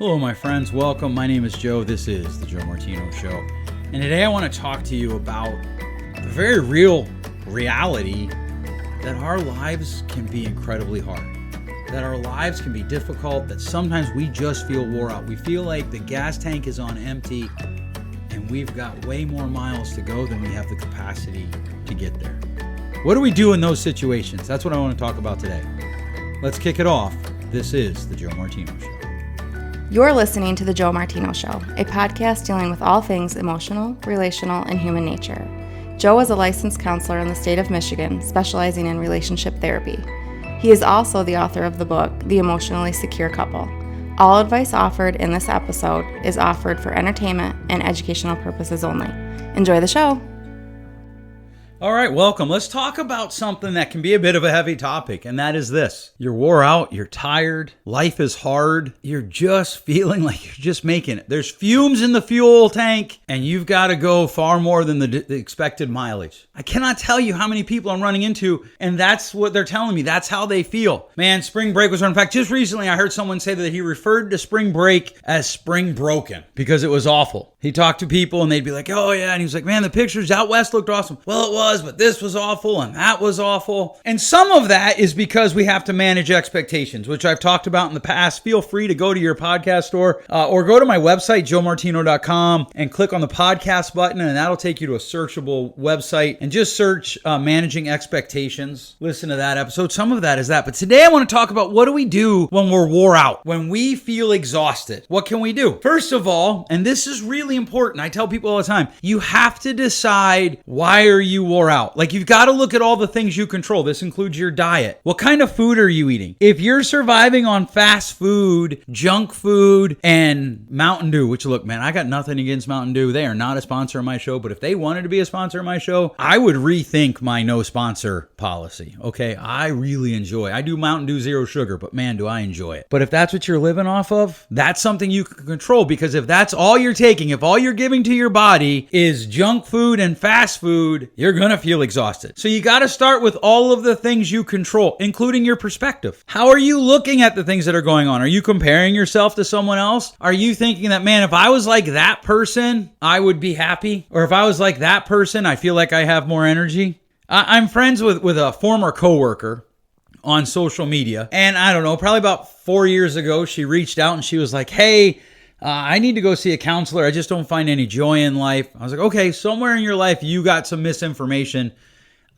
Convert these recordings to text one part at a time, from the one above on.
Hello, my friends. Welcome. My name is Joe. This is the Joe Martino Show. And today I want to talk to you about the very real reality that our lives can be incredibly hard, that our lives can be difficult, that sometimes we just feel wore out. We feel like the gas tank is on empty and we've got way more miles to go than we have the capacity to get there. What do we do in those situations? That's what I want to talk about today. Let's kick it off. This is the Joe Martino Show. You're listening to The Joe Martino Show, a podcast dealing with all things emotional, relational, and human nature. Joe is a licensed counselor in the state of Michigan, specializing in relationship therapy. He is also the author of the book, The Emotionally Secure Couple. All advice offered in this episode is offered for entertainment and educational purposes only. Enjoy the show. All right, welcome. Let's talk about something that can be a bit of a heavy topic, and that is this. You're wore out, you're tired, life is hard, you're just feeling like you're just making it. There's fumes in the fuel tank, and you've got to go far more than the expected mileage. I cannot tell you how many people I'm running into, and that's what they're telling me. That's how they feel. Man, spring break was hard. In fact, just recently I heard someone say that he referred to spring break as spring broken because it was awful. He talked to people, and they'd be like, oh yeah, and he was like, man, the pictures out west looked awesome. Well, it was. But this was awful and that was awful. And some of that is because we have to manage expectations, which I've talked about in the past. Feel free to go to your podcast store or go to my website, joemartino.com, and click on the podcast button, and that'll take you to a searchable website, and just search managing expectations. Listen to that episode. Some of that is that. But today I want to talk about what do we do when we're wore out, when we feel exhausted. What can we do? First of all, and this is really important, I tell people all the time, you have to decide, why are you wore out? Like, you've got to look at all the things you control. This includes your diet. What kind of food are you eating? If you're surviving on fast food, junk food, and Mountain Dew, which, look, man, I got nothing against Mountain Dew. They are not a sponsor of my show, but if they wanted to be a sponsor of my show, I would rethink my no sponsor policy. Okay, I really enjoy. I do Mountain Dew zero sugar, but man, do I enjoy it. But if that's what you're living off of, that's something you can control, because if that's all you're taking, if all you're giving to your body is junk food and fast food, you're going to feel exhausted. So you got to start with all of the things you control, including your perspective. How are you looking at the things that are going on? Are you comparing yourself to someone else? Are you thinking that, man, if I was like that person, I would be happy? Or if I was like that person, I feel like I have more energy? I'm friends with a former coworker on social media. And I don't know, probably about 4 years ago, she reached out and she was like, hey, I need to go see a counselor. I just don't find any joy in life. I was like, okay, somewhere in your life, you got some misinformation.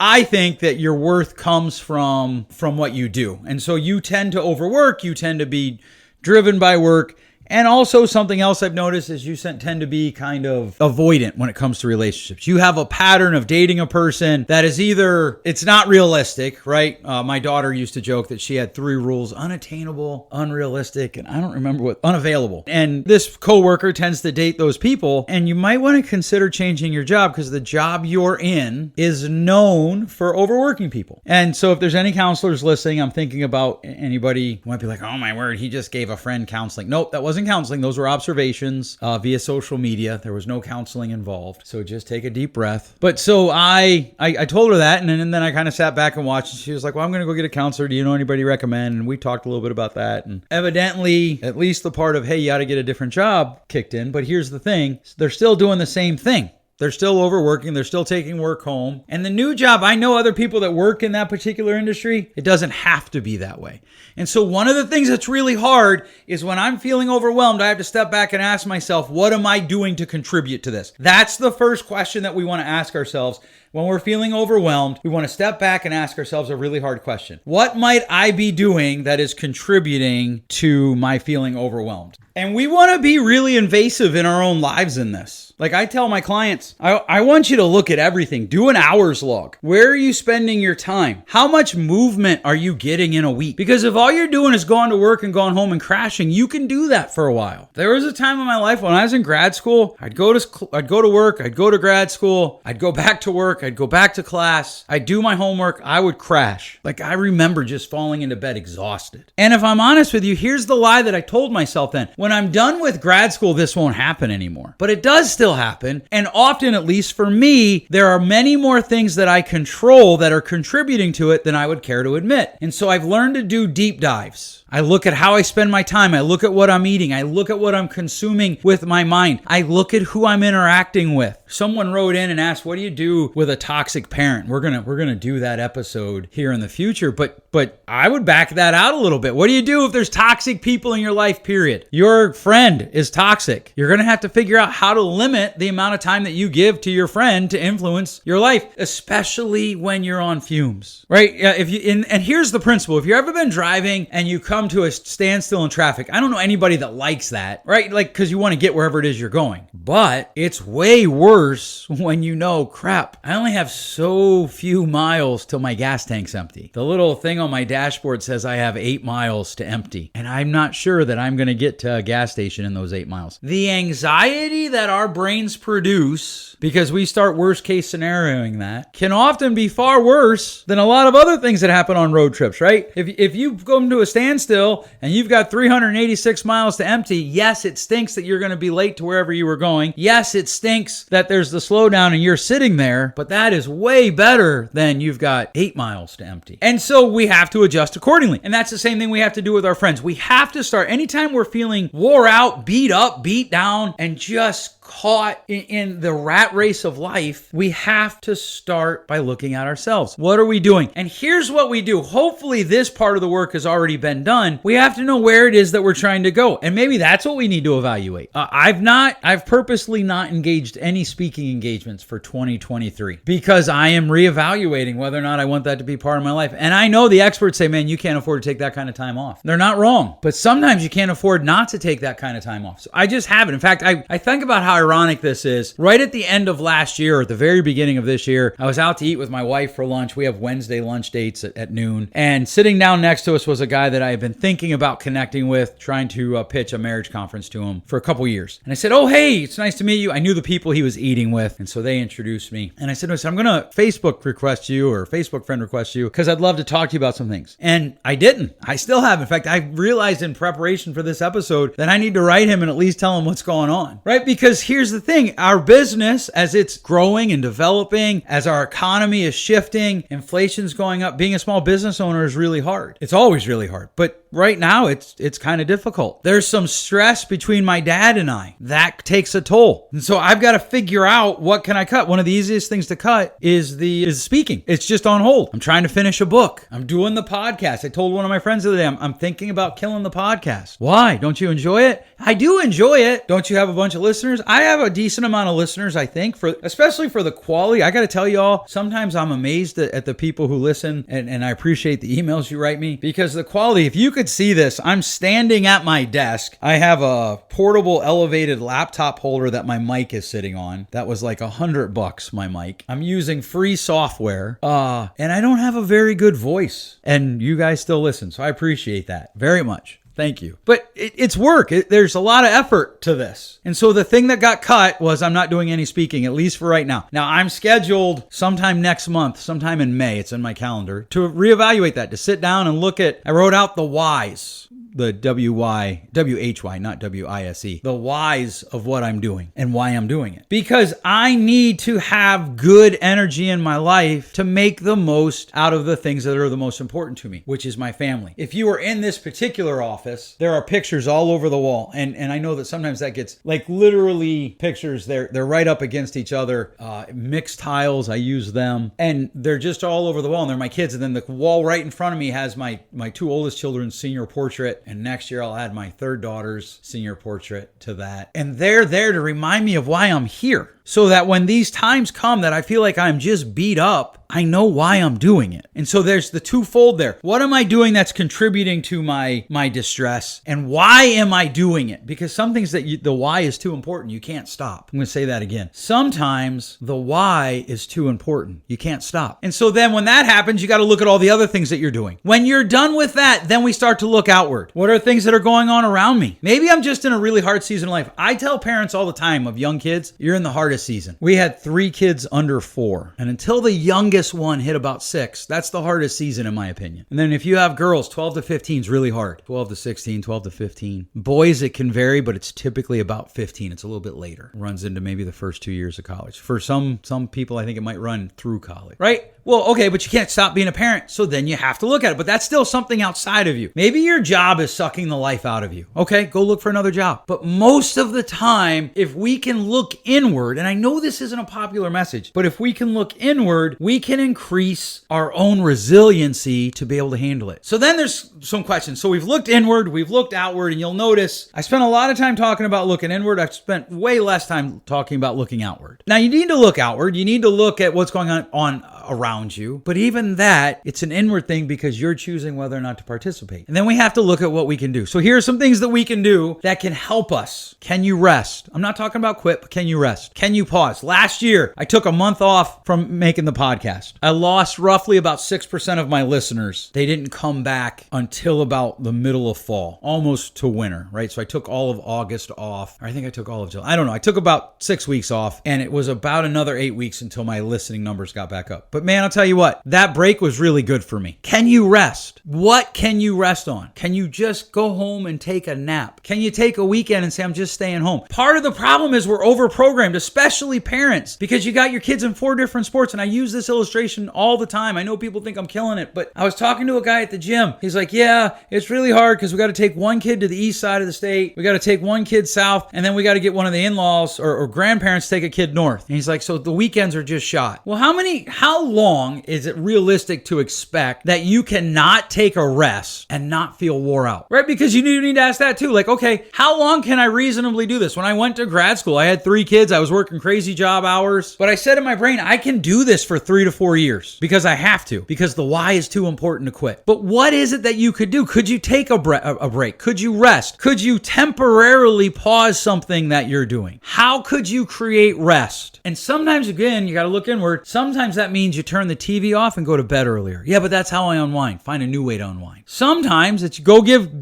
I think that your worth comes from what you do. And so you tend to overwork. You tend to be driven by work. And also something else I've noticed is you tend to be kind of avoidant when it comes to relationships. You have a pattern of dating a person that is either, it's not realistic, right? My daughter used to joke that she had 3 rules: unattainable, unrealistic, and I don't remember what, unavailable. And this coworker tends to date those people, and you might want to consider changing your job, because the job you're in is known for overworking people. And so if there's any counselors listening, I'm thinking about anybody who might be like, oh my word, he just gave a friend counseling. Nope, that wasn't counseling. Those were observations via social media. There was no counseling involved. So just take a deep breath. But so I told her that, and then I kind of sat back and watched, and she was like, well, I'm going to go get a counselor. Do you know anybody recommend? And we talked a little bit about that. And evidently, at least the part of, hey, you got to get a different job kicked in. But here's the thing. They're still doing the same thing. They're still overworking. They're still taking work home. And the new job, I know other people that work in that particular industry, it doesn't have to be that way. And so one of the things that's really hard is when I'm feeling overwhelmed, I have to step back and ask myself, what am I doing to contribute to this? That's the first question that we want to ask ourselves. When we're feeling overwhelmed, we want to step back and ask ourselves a really hard question. What might I be doing that is contributing to my feeling overwhelmed? And we want to be really invasive in our own lives in this. Like I tell my clients, I want you to look at everything. Do an hours log. Where are you spending your time? How much movement are you getting in a week? Because if all you're doing is going to work and going home and crashing, you can do that for a while. There was a time in my life when I was in grad school, I'd go to work, I'd go to grad school, I'd go back to work, I'd go back to class, I'd do my homework, I would crash. Like I remember just falling into bed exhausted. And if I'm honest with you, here's the lie that I told myself then. When I'm done with grad school, this won't happen anymore. But it does still happen. And often, at least for me, there are many more things that I control that are contributing to it than I would care to admit. And so I've learned to do deep dives. I look at how I spend my time. I look at what I'm eating. I look at what I'm consuming with my mind. I look at who I'm interacting with. Someone wrote in and asked, what do you do with a toxic parent? We're gonna do that episode here in the future, but I would back that out a little bit. What do you do if there's toxic people in your life, period? Your friend is toxic. You're gonna have to figure out how to limit the amount of time that you give to your friend to influence your life, especially when you're on fumes, right? And here's the principle. If you've ever been driving and you come to a standstill in traffic, I don't know anybody that likes that, right? Like, because you want to get wherever it is you're going. But it's way worse when you know, crap, I only have so few miles till my gas tank's empty. The little thing on my dashboard says I have 8 miles to empty, and I'm not sure that I'm going to get to a gas station in those 8 miles. The anxiety that our brains produce, because we start worst case scenarioing that, can often be far worse than a lot of other things that happen on road trips, right? If you come to a standstill and you've got 386 miles to empty, yes, it stinks that you're going to be late to wherever you were going. Yes, it stinks that there's the slowdown and you're sitting there, but that is way better than you've got 8 miles to empty. And so we have to adjust accordingly. And that's the same thing we have to do with our friends. We have to start, anytime we're feeling wore out, beat up, beat down, and just caught in the rat race of life, we have to start by looking at ourselves. What are we doing? And here's what we do. Hopefully this part of the work has already been done. We have to know where it is that we're trying to go. And maybe that's what we need to evaluate. I've purposely not engaged any speaking engagements for 2023 because I am reevaluating whether or not I want that to be part of my life. And I know the experts say, man, you can't afford to take that kind of time off. They're not wrong, but sometimes you can't afford not to take that kind of time off. So I just haven't. In fact, I think about how ironic this is. Right at the end of last year, or at the very beginning of this year, I was out to eat with my wife for lunch. We have Wednesday lunch dates at noon. And sitting down next to us was a guy that I had been thinking about connecting with, trying to pitch a marriage conference to him for a couple years. And I said, oh, hey, it's nice to meet you. I knew the people he was eating with. And so they introduced me. And I said, I'm going to Facebook request you or Facebook friend request you because I'd love to talk to you about some things. And I didn't. I still have. In fact, I realized in preparation for this episode that I need to write him and at least tell him what's going on, right? Because here's the thing. Our business, as it's growing and developing, as our economy is shifting, inflation's going up, being a small business owner is really hard. It's always really hard. But right now, it's kind of difficult. There's some stress between my dad and I. That takes a toll. And so I've got to figure out what can I cut. One of the easiest things to cut is speaking. It's just on hold. I'm trying to finish a book. I'm doing the podcast. I told one of my friends the other day, I'm thinking about killing the podcast. Why? Don't you enjoy it? I do enjoy it. Don't you have a bunch of listeners? I have a decent amount of listeners, I think, especially for the quality. I got to tell y'all, sometimes I'm amazed at the people who listen, and I appreciate the emails you write me because the quality, if you could see this, I'm standing at my desk. I have a portable elevated laptop holder that my mic is sitting on. That was like $100, my mic. I'm using free software, and I don't have a very good voice, and you guys still listen, so I appreciate that very much. Thank you. But it's work. There's a lot of effort to this. And so the thing that got cut was I'm not doing any speaking, at least for right now. Now, I'm scheduled sometime next month, sometime in May, it's in my calendar, to reevaluate that, to sit down and look at, I wrote out the whys. The W-H-Y, not W-I-S-E, the whys of what I'm doing and why I'm doing it. Because I need to have good energy in my life to make the most out of the things that are the most important to me, which is my family. If you are in this particular office, there are pictures all over the wall. And I know that sometimes that gets like literally pictures, they're right up against each other. Mixed tiles, I use them. And they're just all over the wall and they're my kids. And then the wall right in front of me has my 2 oldest children's senior portrait. And next year I'll add my 3rd daughter's senior portrait to that. And they're there to remind me of why I'm here. So that when these times come that I feel like I'm just beat up, I know why I'm doing it. And so there's the twofold there. What am I doing that's contributing to my distress? And why am I doing it? Because some things that the why is too important. You can't stop. I'm going to say that again. Sometimes the why is too important. You can't stop. And so then when that happens, you got to look at all the other things that you're doing. When you're done with that, then we start to look outward. What are things that are going on around me? Maybe I'm just in a really hard season of life. I tell parents all the time of young kids, you're in the hardest season. We had 3 kids under 4. And until the youngest one hit about 6, that's the hardest season in my opinion. And then if you have girls, 12 to 15 is really hard. 12 to 16, 12 to 15. Boys, it can vary, but it's typically about 15. It's a little bit later. It runs into maybe the first 2 years of college. For some people, I think it might run through college, right? Well, okay, but you can't stop being a parent. So then you have to look at it. But that's still something outside of you. Maybe your job is sucking the life out of you. Okay, go look for another job. But most of the time, if we can look inward, and I know this isn't a popular message, but if we can look inward, we can increase our own resiliency to be able to handle it. So then there's some questions. So we've looked inward, we've looked outward, and you'll notice I spent a lot of time talking about looking inward. I've spent way less time talking about looking outward. Now you need to look outward. You need to look at what's going on around you. But even that, it's an inward thing because you're choosing whether or not to participate. And then we have to look at what we can do. So here are some things that we can do that can help us. Can you rest? I'm not talking about quit, but can you rest? Can you pause? Last year, I took a month off from making the podcast. I lost roughly about 6% of my listeners. They didn't come back until about the middle of fall, almost to winter, right? So I took all of August off. Or I think I took all of July. I don't know. I took about 6 weeks off, and it was about another 8 weeks until my listening numbers got back up. But man, I'll tell you what, that break was really good for me. Can you rest? What can you rest on? Can you just go home and take a nap? Can you take a weekend and say, I'm just staying home? Part of the problem is we're overprogrammed, especially parents, because you got your kids in 4 different sports. And I use this illustration all the time. I know people think I'm killing it, but I was talking to a guy at the gym. He's like, yeah, it's really hard because we got to take one kid to the east side of the state. We got to take one kid south, and then we got to get one of the in-laws or grandparents to take a kid north. And he's like, so the weekends are just shot. Well, how long is it realistic to expect that you cannot take a rest and not feel wore out, right? Because you need to ask that too. Like, okay, how long can I reasonably do this? When I went to grad school, I had 3 kids. I was working crazy job hours, but I said in my brain, I can do this for 3 to 4 years because I have to, because the why is too important to quit. But what is it that you could do? Could you take a break? Could you rest? Could you temporarily pause something that you're doing? How could you create rest? And sometimes, again, you got to look inward. Sometimes that means you turn the TV off and go to bed earlier. Yeah, but that's how I unwind. Find a new way to unwind. Sometimes it's go give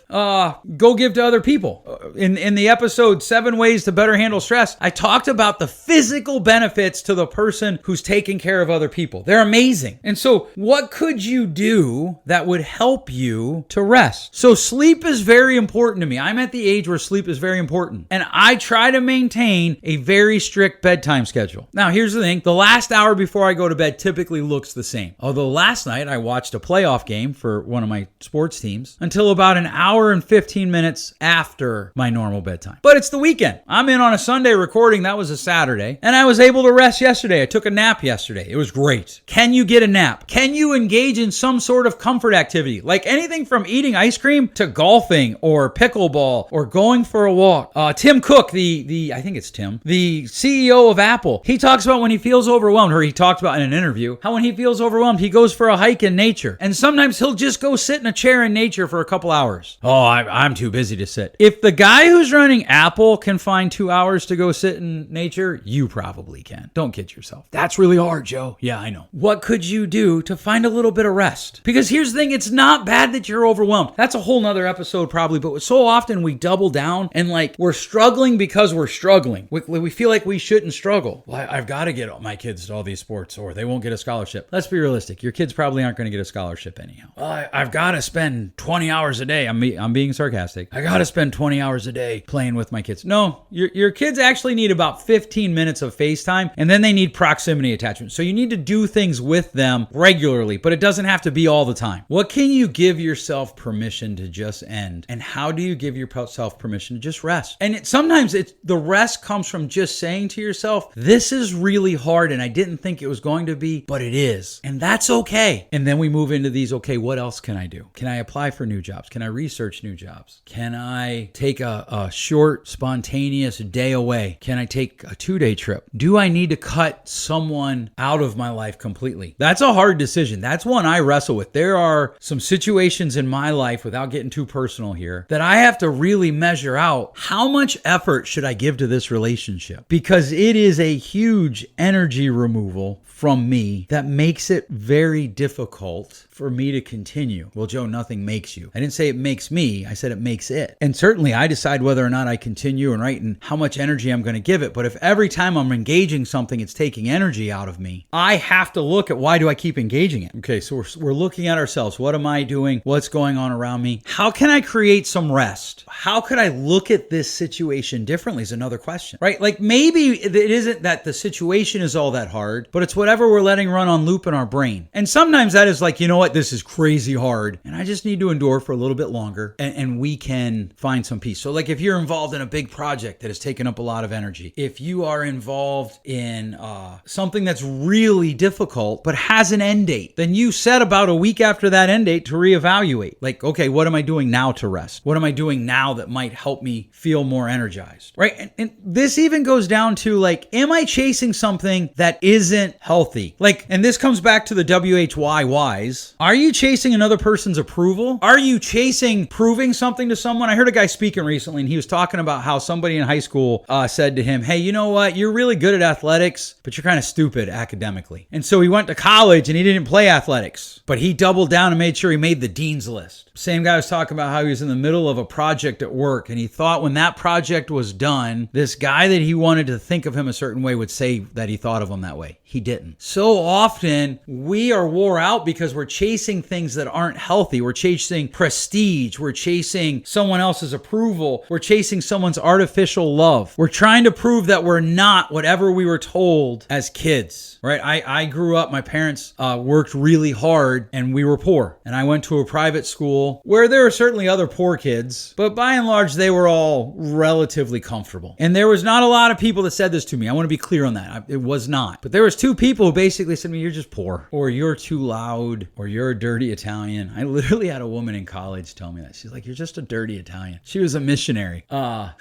to other people. In the episode 7 Ways to Better Handle Stress, I talked about the physical benefits to the person who's taking care of other people. They're amazing. And so what could you do that would help you to rest? So sleep is very important to me. I'm at the age where sleep is very important. And I try to maintain a very strict bedtime schedule. Now, here's the thing. The last hour before I go to bed typically looks the same. Although last night I watched a playoff game for one of my sports teams until about an hour and 15 minutes after my normal bedtime. But it's the weekend. I'm in on a Sunday recording. That was a Saturday. And I was able to rest yesterday. I took a nap yesterday. It was great. Can you get a nap? Can you engage in some sort of comfort activity? Like anything from eating ice cream to golfing or pickleball or going for a walk. Tim Cook, I think it's Tim, the CEO of Apple, he talks about when he feels overwhelmed, or he talked about in an interview, how when he feels overwhelmed, he goes for a hike in nature. And sometimes he'll just go sit in a chair in nature for a couple hours. Oh, I'm too busy to sit. If the guy who's running Apple can find 2 hours to go sit in nature, you probably can. Don't kid yourself. That's really hard, Joe. Yeah, I know. What could you do to find a little bit of rest? Because here's the thing, it's not bad that you're overwhelmed. That's a whole nother episode probably, but so often we double down and like we're struggling because we're struggling. We feel like we shouldn't struggle. Well, I've got to get my kids to all these sports or they won't get a scholarship. Let's be realistic. Your kids probably aren't going to get a scholarship anyhow. Well, I've got to spend 20 hours a day. I'm being sarcastic. I got to spend 20 hours a day playing with my kids. No, your kids actually need about 15 minutes of FaceTime, and then they need proximity attachment. So you need to do things with them regularly, but it doesn't have to be all the time. What can you give yourself permission to just end? And how do you give yourself permission to just rest? And sometimes the rest comes from just saying to yourself, this is really hard and I didn't think it was going to be, but it is. And that's okay. And then we move into these, okay, what else can I do? Can I apply for new jobs? Can I research new jobs? Can I take a short, spontaneous day away? Can I take a 2-day trip? Do I need to cut someone out of my life completely? That's a hard decision. That's one I wrestle with. There are some situations in my life, without getting too personal here, that I have to really measure out how much effort should I give to this relationship? Because it is a huge energy removal from me that makes it very difficult for me to continue? Well, Joe, nothing makes you. I didn't say it makes me. I said it makes it. And certainly I decide whether or not I continue and how much energy I'm going to give it. But if every time I'm engaging something, it's taking energy out of me, I have to look at why do I keep engaging it? Okay, so we're looking at ourselves. What am I doing? What's going on around me? How can I create some rest? How could I look at this situation differently is another question, right? Like maybe it isn't that the situation is all that hard, but it's whatever we're letting run on loop in our brain. And sometimes that is like, you know what? This is crazy hard and I just need to endure for a little bit longer and we can find some peace. So like if you're involved in a big project that has taken up a lot of energy, if you are involved in something that's really difficult but has an end date, then you set about a week after that end date to reevaluate. Like, okay, what am I doing now to rest? What am I doing now that might help me feel more energized, right? And this even goes down to like, am I chasing something that isn't healthy? Like, and this comes back to the WHYYs. Are you chasing another person's approval? Are you chasing proving something to someone? I heard a guy speaking recently and he was talking about how somebody in high school said to him, hey, you know what? You're really good at athletics, but you're kind of stupid academically. And so he went to college and he didn't play athletics, but he doubled down and made sure he made the dean's list. Same guy was talking about how he was in the middle of a project at work and he thought when that project was done, this guy that he wanted to think of him a certain way would say that he thought of him that way. He didn't. So often we are wore out because we're chasing things that aren't healthy. We're chasing prestige. We're chasing someone else's approval. We're chasing someone's artificial love. We're trying to prove that we're not whatever we were told as kids, right? I grew up, my parents worked really hard and we were poor. And I went to a private school where there are certainly other poor kids, but by and large, they were all relatively comfortable. And there was not a lot of people that said this to me. I want to be clear on that. It was not. But there was two people who basically said to me, you're just poor, or you're too loud, or you're a dirty Italian. I literally had a woman in college tell me that. She's like, you're just a dirty Italian. She was a missionary. I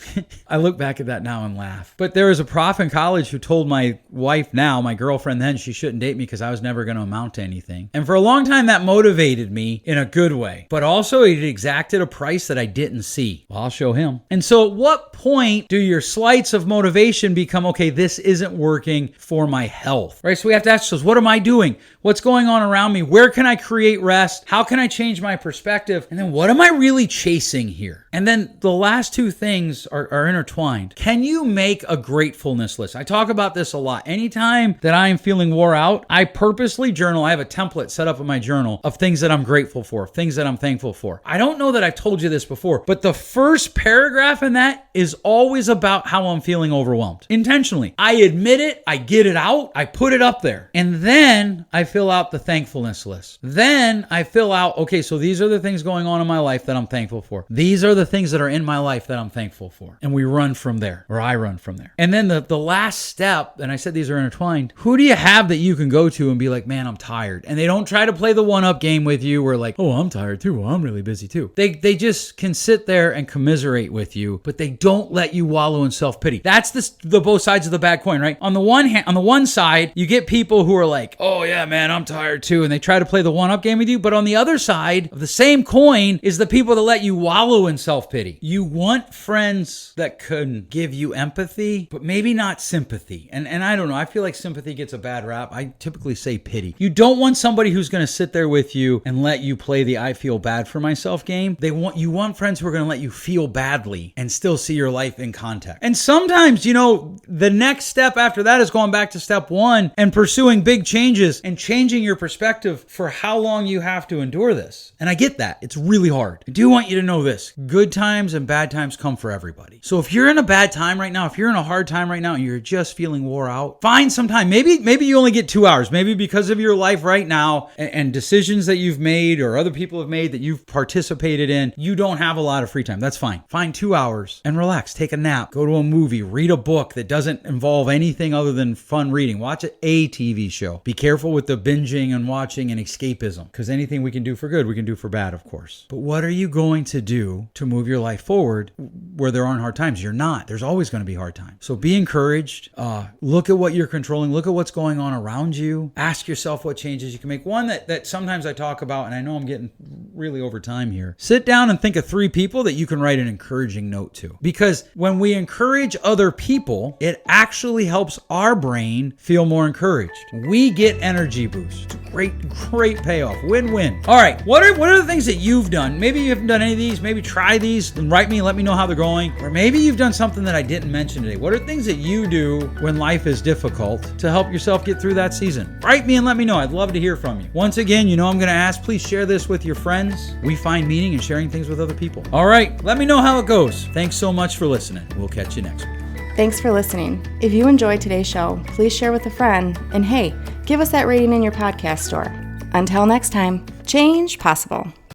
look back at that now and laugh. But there was a prof in college who told my wife now, my girlfriend then, she shouldn't date me because I was never going to amount to anything. And for a long time, that motivated me in a good way. But also, it exacted a price that I didn't see. Well, I'll show him. And so at what point do your slights of motivation become, okay, this isn't working for my health, right? So we have to ask ourselves, what am I doing? What's going on around me? Where can I create rest? How can I change my perspective? And then what am I really chasing here? And then the last two things are intertwined. Can you make a gratefulness list? I talk about this a lot. Anytime that I am feeling wore out, I purposely journal. I have a template set up in my journal of things that I'm grateful for, things that I'm thankful for. I don't know that I've told you this before, but the first paragraph in that is always about how I'm feeling overwhelmed. Intentionally. I admit it, I get it out, I put it up there. And then I fill out the thankfulness list. Then I fill out, okay, so these are the things going on in my life that I'm thankful for. These are the things that are in my life that I'm thankful for. And we run from there, or I run from there. And then the last step, and I said these are intertwined, who do you have that you can go to and be like, man, I'm tired? And they don't try to play the one-up game with you where like, oh, I'm tired too. Well, I'm really busy too. They just can sit there and commiserate with you, but they don't let you wallow in self-pity. That's the both sides of the bad coin, right? On the one hand, on the one side, you get people who are like, oh yeah, man, I'm tired too. And they try to play the one-up game with you. But on the other side of the same coin is the people that let you wallow in self-pity. You want friends that can give you empathy, but maybe not sympathy. And I don't know. I feel like sympathy gets a bad rap. I typically say pity. You don't want somebody who's going to sit there with you and let you play the I feel bad for myself game. You want friends who are going to let you feel badly and still see your life in context. And sometimes, the next step after that is going back to step one and pursuing big changes and changing your perspective for how long you have to endure this. And I get that. It's really hard. I do want you to know this. Good times and bad times come for everybody. So if you're in a bad time right now, if you're in a hard time right now and you're just feeling wore out, find some time. Maybe you only get 2 hours. Maybe because of your life right now and decisions that you've made or other people have made that you've participated in, you don't have a lot of free time. That's fine. Find 2 hours and relax. Take a nap. Go to a movie. Read a book that doesn't involve anything other than fun reading. Watch a TV show. Be careful with the binging and watching and escapism, because anything we can do for good, we can do for bad, of course. But what are you going to do to move your life forward where there aren't hard times? You're not. There's always going to be hard times. So be encouraged. Look at what you're controlling. Look at what's going on around you. Ask yourself what changes you can make. One that sometimes I talk about, and I know I'm getting really over time here. Sit down and think of 3 people that you can write an encouraging note to. Because when we encourage other people, it actually helps our brain feel more encouraged. We get energy boost. Great payoff. Win-win. All right, what are the things that you've done? Maybe you haven't done any of these. Maybe try these and write me and let me know how they're going. Or maybe you've done something that I didn't mention today. What are things that you do when life is difficult to help yourself get through that season? Write me and let me know. I'd love to hear from you. Once again, I'm going to ask, please share this with your friends. We find meaning in sharing things with other people. All right, let me know how it goes. Thanks so much for listening. We'll catch you next week. Thanks for listening. If you enjoyed today's show, please share with a friend. And hey, give us that rating in your podcast store. Until next time, change possible.